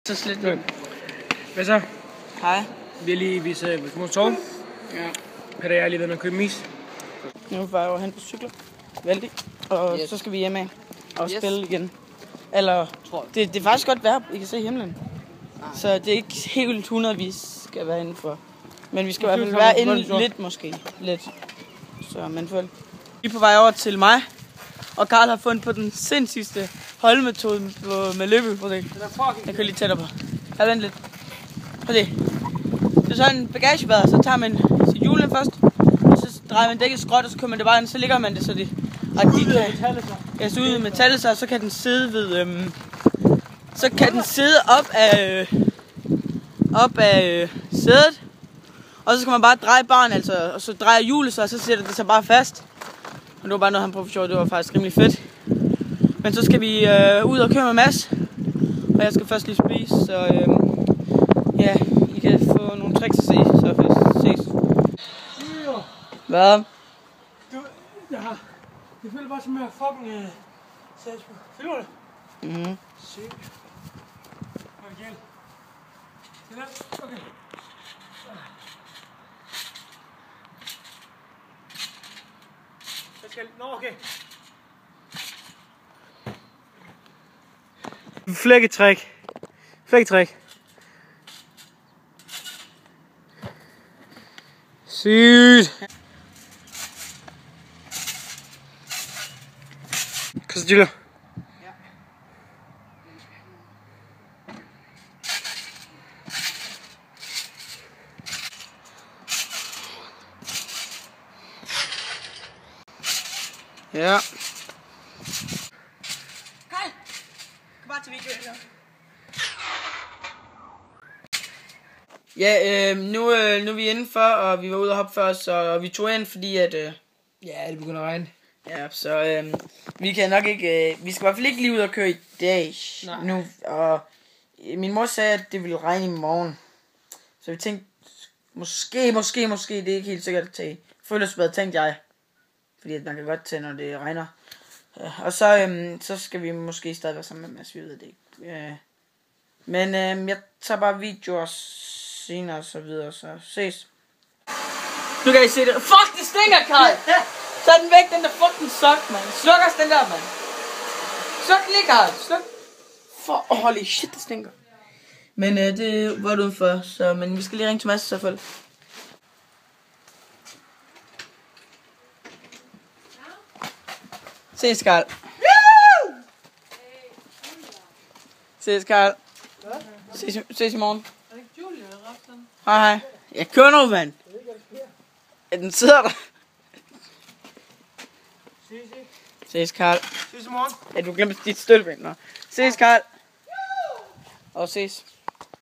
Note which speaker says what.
Speaker 1: Så slet nu. Hvad så?
Speaker 2: Hej.
Speaker 1: Vi har lige vist små tog. Ja. Peter, jeg er lige ved at købe mis.
Speaker 2: Nu var jeg jo hen på cykler. Vældig. Og så skal vi hjem af og spille igen. Eller, det er faktisk godt vejr, I kan se himlen. Så det er ikke helt 100, vi skal være inde for. Men vi skal i hvert fald være inde lidt måske. Lidt. Så man føler. Vi er på vej over til mig. Og Karl har fundet på den sindssygste holdmetode med løbe. Prøv at se. Jeg kan lige tættere på. Ja, vent lidt. Prøv at se. Det er sådan en bagagebærer, så tager man sit hjulen først. Og så drejer man dækket skråt, og så kører man det bare ind, så ligger man det, så det så ud i metallet, så kan den sidde ved så kan den sidde op af sædet. Og så skal man bare dreje barn, altså, og så drejer hjulet sig, og så sætter det sig bare fast. Og det var bare noget, han prøvede for sjov, det var faktisk rimelig fedt. Men så skal vi ud og køre med Mads. Og jeg skal først lige spise, så ja, I kan få nogle tricks at se, så ses. Hvad?
Speaker 1: Jeg føler bare som jeg fucking sats på. Føler du det?
Speaker 2: Mhm.
Speaker 1: Sygt. Okay. Okay. Flækketræk. Sygt. Kastillo. Ja.
Speaker 2: Hej! Kom bare til videoen. Ja, nu er vi indenfor, og vi var ude og hoppe før, så vi tog ind, fordi at
Speaker 1: Ja, det begynder at regne.
Speaker 2: ja, så vi kan nok ikke, vi skal i hvert fald ikke lige ud og køre i dag.
Speaker 1: Nej.
Speaker 2: Nu, og min mor sagde, at det ville regne i morgen. Så vi tænkte, måske, det er ikke helt sikkert at tage friluftsbad, tænkte jeg. Fordi at man kan godt tage, når det regner. Og så skal vi måske stadig være sammen med Mads, vi ved det ikke. Men jeg tager bare videoer senere og så videre, så ses. Nu kan I se det. Fuck, det stinker, Karl! Tag den væk, den der fucking sok, mand. Sluk os den der, mand. Sluk lige, Karl. Sluk. Holy shit, det stinker. Men det var det udenfor, så, men vi skal lige ringe til Mads i så fald. Ses, Karl. Ses, Karl. Ses i morgen. Hej. Jeg kører nu, mand. Ja, den sidder der. Ses, Karl.
Speaker 1: Ses i morgen.
Speaker 2: Ja, du glemte dit støtteben. Ses, Karl. Og ses.